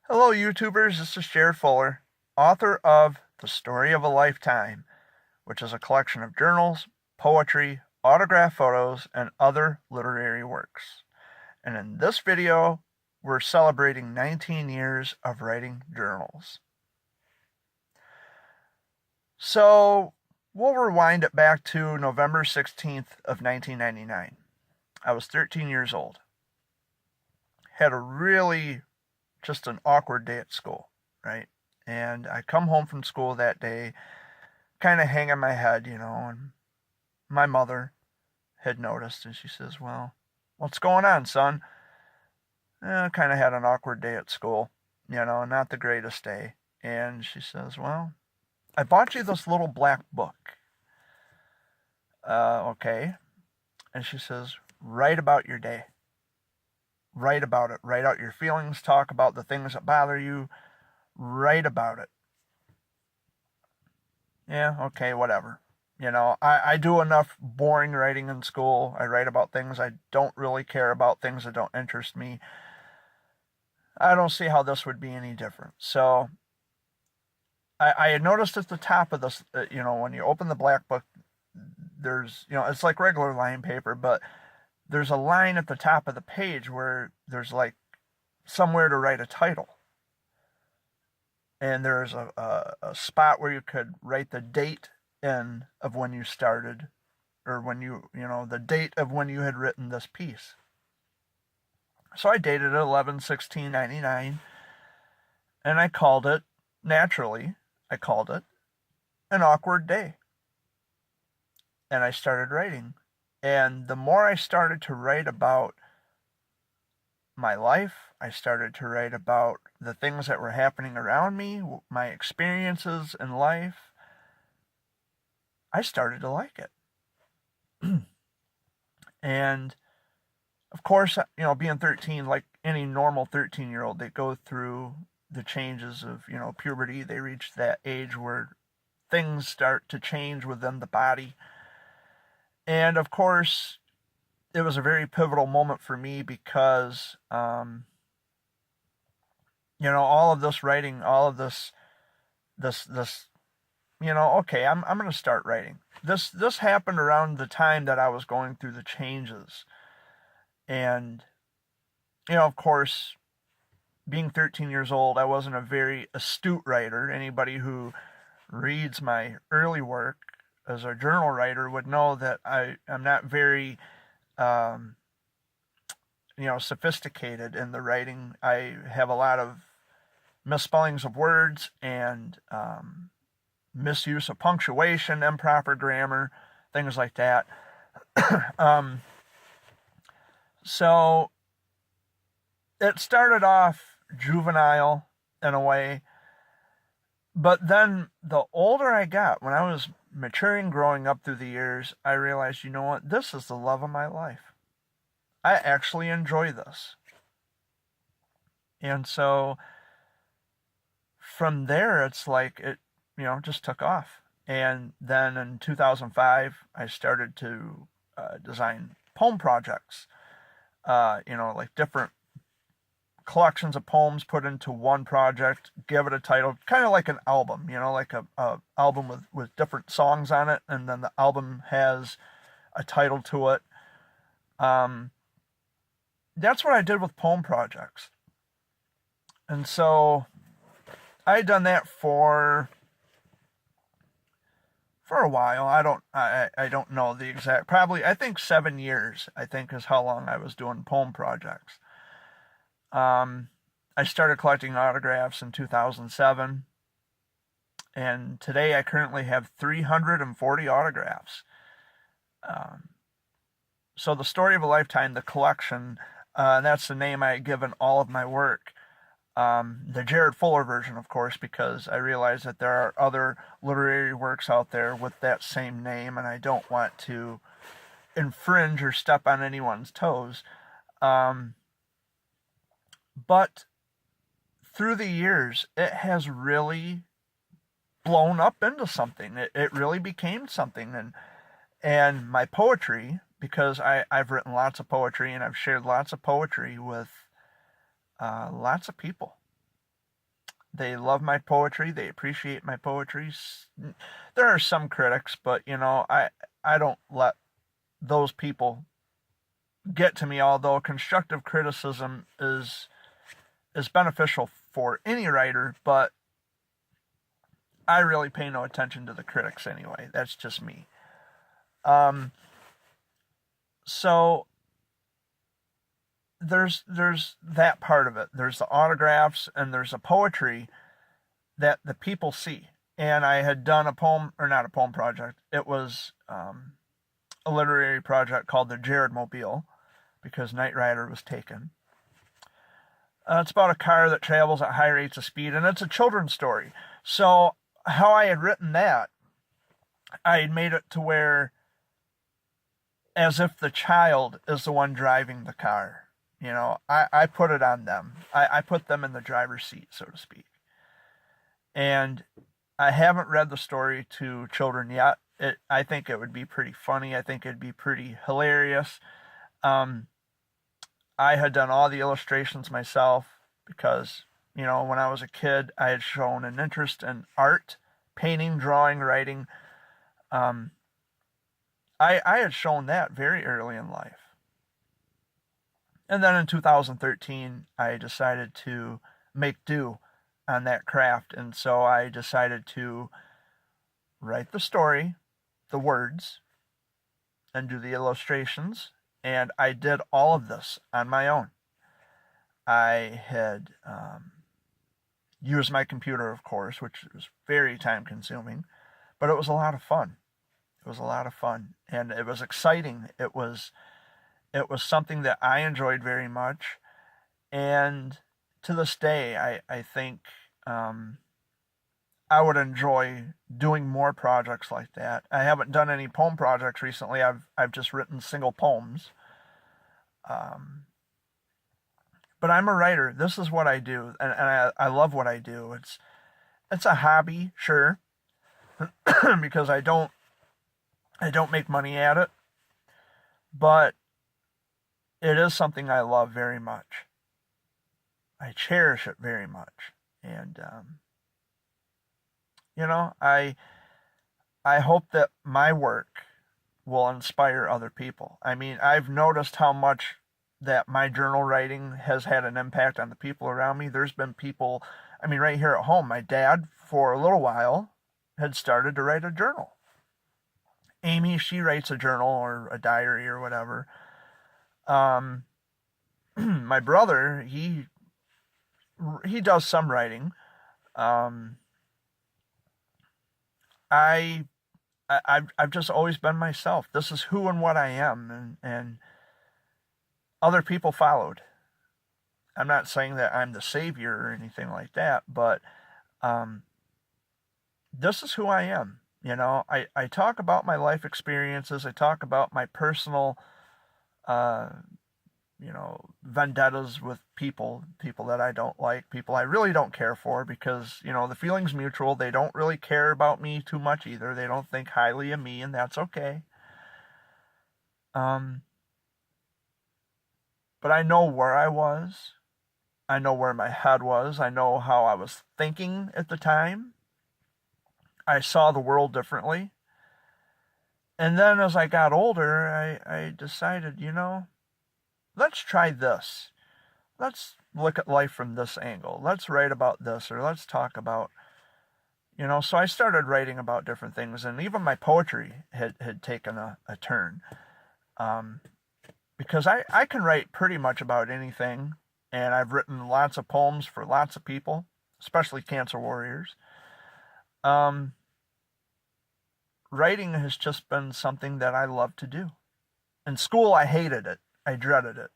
Hello, YouTubers. This is Jered Fuller, author of The Story of a Lifetime, which is a collection of journals, poetry, autograph photos, and other literary works. And in this video, we're celebrating 19 years of writing journals. So, we'll rewind it back to November 16th of 1999. I was 13 years old. Had a really just an awkward day at school, right? And I come home from school that day, kind of hanging my head, and my mother had noticed, and she says, "Well, what's going on, son?" Kind of had an awkward day at school, not the greatest day. And she says, "Well, I bought you this little black book." Okay. And she says, "Write about your day. Write about it. Write out your feelings. Talk about the things that bother you. Write about it." Yeah, okay, whatever. I do enough boring writing in school. I write about things I don't really care about, things that don't interest me. I don't see how this would be any different. So I had noticed at the top of this, when you open the black book, there's, it's like regular line paper, but there's a line at the top of the page where there's like somewhere to write a title. And there's a spot where you could write the date in of when you started, or when the date of when you had written this piece. So I dated it 11/16/99, and I called it, naturally, I called it an awkward day. And I started writing. And the more I started to write about my life, I started to write about the things that were happening around me, my experiences in life, I started to like it. And of course, being 13, like any normal 13-year-old, they go through the changes of, puberty. They reach that age where things start to change within the body. And of course, it was a very pivotal moment for me because, all of this writing, all of this, okay, I'm going to start writing. This happened around the time that I was going through the changes. And, of course, being 13 years old, I wasn't a very astute writer. Anybody who reads my early work as a journal writer would know that I'm not very, sophisticated in the writing. I have a lot of misspellings of words and misuse of punctuation, improper grammar, things like that. um, so it started off juvenile in a way, but then the older I got, when I was maturing, growing up through the years, I realized, you know what, this is the love of my life. I actually enjoy this. And so from there, it's like it, just took off. And then in 2005, I started to design poem projects, like different collections of poems put into one project, give it a title, kind of like an album, like a album with different songs on it, and then the album has a title to it. That's what I did with poem projects. And so I had done that for a while. I don't know the exact, probably, I think 7 years, I think, is how long I was doing poem projects. I started collecting autographs in 2007, and today I currently have 340 autographs. So the Story of a Lifetime, the collection, that's the name I had given all of my work. The Jered Fuller version, of course, because I realize that there are other literary works out there with that same name, and I don't want to infringe or step on anyone's toes. But through the years, it has really blown up into something. It really became something. And my poetry, because I've written lots of poetry and I've shared lots of poetry with lots of people. They love my poetry. They appreciate my poetry. There are some critics, but I don't let those people get to me. Although constructive criticism is beneficial for any writer, but I really pay no attention to the critics anyway. That's just me. So there's that part of it. There's the autographs and there's a poetry that the people see. And I had done a poem, or not a poem project. It was a literary project called the Jered Mobile, because Knight Rider was taken. It's about a car that travels at high rates of speed, and it's a children's story. So how I had written that, I had made it to where as if the child is the one driving the car. I put it on them. I put them in the driver's seat, so to speak. And I haven't read the story to children yet. I think it would be pretty funny. I think it'd be pretty hilarious. I had done all the illustrations myself because, when I was a kid, I had shown an interest in art, painting, drawing, writing. I had shown that very early in life. And then in 2013, I decided to make do on that craft. And so I decided to write the story, the words, and do the illustrations. And I did all of this on my own. I had used my computer, of course, which was very time consuming, but it was a lot of fun. It was a lot of fun, and it was exciting. It was something that I enjoyed very much, and to this day, I think I would enjoy doing more projects like that. I haven't done any poem projects recently. I've just written single poems. But I'm a writer. This is what I do, and I love what I do. It's a hobby, sure, because I don't make money at it, but it is something I love very much. I cherish it very much, and I hope that my work will inspire other people. I mean, I've noticed how much that my journal writing has had an impact on the people around me. There's been people, right here at home, my dad, for a little while, had started to write a journal. Amy, she writes a journal or a diary or whatever. My brother, he does some writing. I've just always been myself. This is who and what I am, and other people followed. I'm not saying that I'm the savior or anything like that, but this is who I am. I talk about my life experiences. I talk about my personal, vendettas with people that I don't like, people I really don't care for, because, the feeling's mutual. They don't really care about me too much either. They don't think highly of me, and that's okay. But I know where I was. I know where my head was. I know how I was thinking at the time. I saw the world differently. And then as I got older, I decided, let's try this. Let's look at life from this angle. Let's write about this, or let's talk about, so I started writing about different things, and even my poetry had taken a turn. Because I can write pretty much about anything, and I've written lots of poems for lots of people, especially cancer warriors. Writing has just been something that I love to do. In school, I hated it. I dreaded it.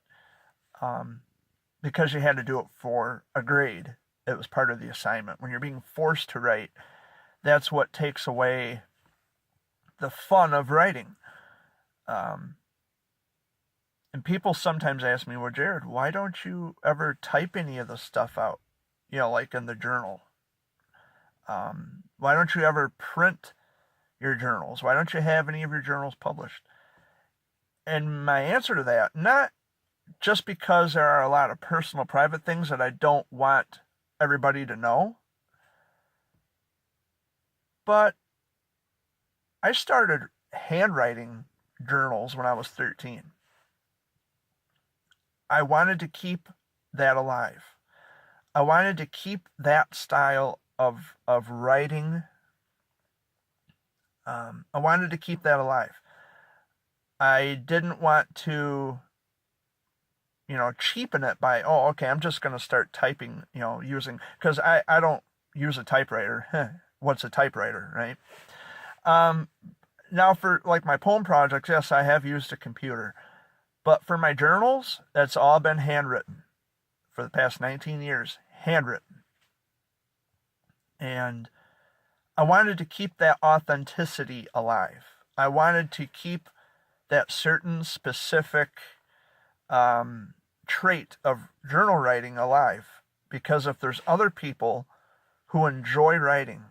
Because you had to do it for a grade. It was part of the assignment. When you're being forced to write, that's what takes away the fun of writing. And people sometimes ask me, well, Jered, why don't you ever type any of the stuff out? Like in the journal. Why don't you ever print your journals? Why don't you have any of your journals published? And my answer to that, not just because there are a lot of personal, private things that I don't want everybody to know. But I started handwriting journals when I was 13. I wanted to keep that alive. I wanted to keep that style of writing. I wanted to keep that alive. I didn't want to, cheapen it by, oh, okay, I'm just going to start typing, using, because I don't use a typewriter. What's a typewriter, right? Now for like my poem projects, yes, I have used a computer. But for my journals, that's all been handwritten for the past 19 years, handwritten. And I wanted to keep that authenticity alive. I wanted to keep that certain specific trait of journal writing alive. Because if there's other people who enjoy writing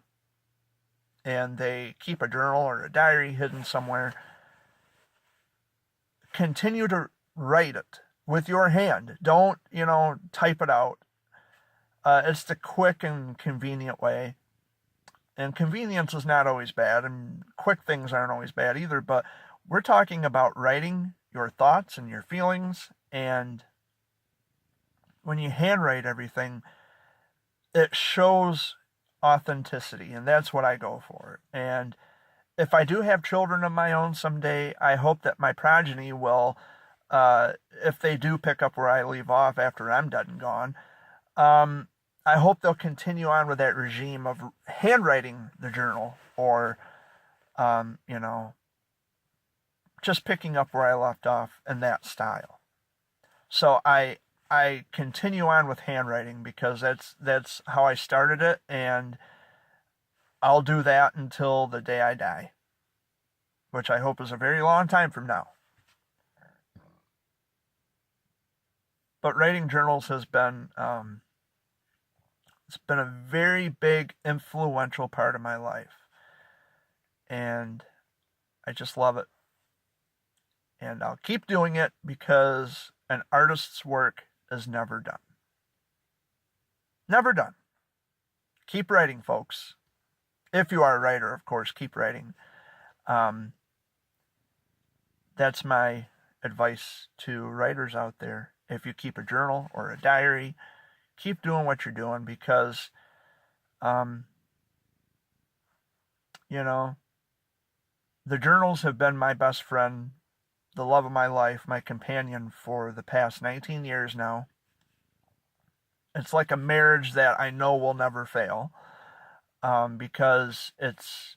and they keep a journal or a diary hidden somewhere, continue to write it with your hand. Don't, type it out. It's the quick and convenient way. And convenience is not always bad, and quick things aren't always bad either, but we're talking about writing your thoughts and your feelings, and when you handwrite everything, it shows authenticity, and that's what I go for. And if I do have children of my own someday, I hope that my progeny will, if they do pick up where I leave off after I'm dead and gone, I hope they'll continue on with that regime of handwriting the journal, or, just picking up where I left off in that style. So I continue on with handwriting because that's how I started it, and I'll do that until the day I die, which I hope is a very long time from now. But writing journals has been, it's been a very big, influential part of my life. And I just love it. And I'll keep doing it because an artist's work is never done. Never done. Keep writing, folks. If you are a writer, of course, keep writing. That's my advice to writers out there. If you keep a journal or a diary, keep doing what you're doing because, the journals have been my best friend, the love of my life, my companion for the past 19 years now. It's like a marriage that I know will never fail, because it's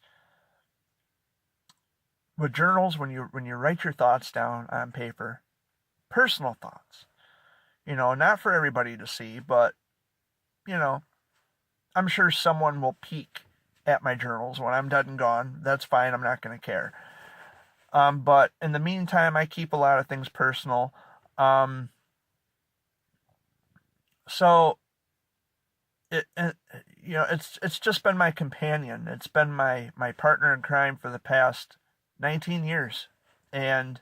with journals, when you write your thoughts down on paper, personal thoughts, not for everybody to see, but I'm sure someone will peek at my journals when I'm dead and gone. That's fine. I'm not going to care. But in the meantime, I keep a lot of things personal. So it's just been my companion. It's been my partner in crime for the past 19 years. And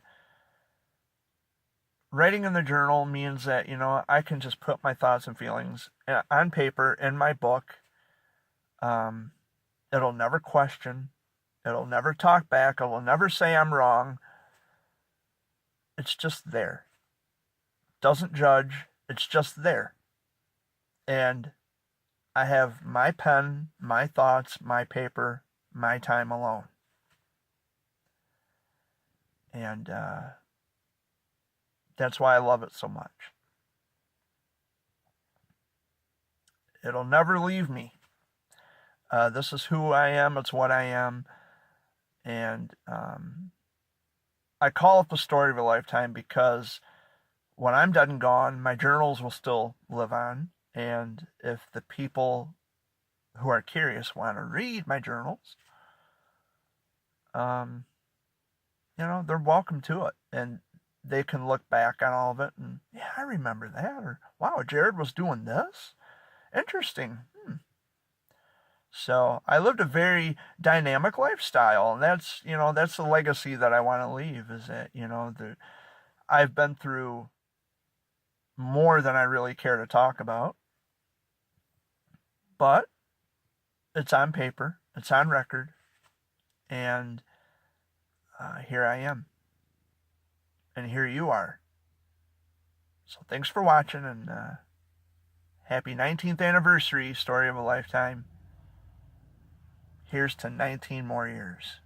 writing in the journal means that, I can just put my thoughts and feelings on paper in my book. It'll never question. It'll never talk back. It will never say I'm wrong. It's just there. Doesn't judge. It's just there. And I have my pen, my thoughts, my paper, my time alone. And that's why I love it so much. It'll never leave me. This is who I am. It's what I am. And I call it the story of a lifetime because when I'm dead and gone, my journals will still live on. And if the people who are curious want to read my journals, they're welcome to it. And they can look back on all of it and, yeah, I remember that. Or, wow, Jered was doing this? Interesting. So I lived a very dynamic lifestyle, and that's the legacy that I want to leave, is that, I've been through more than I really care to talk about, but it's on paper It's on record. And here I am. And here you are. So thanks for watching, and happy 19th anniversary, Story of a Lifetime. Here's to 19 more years.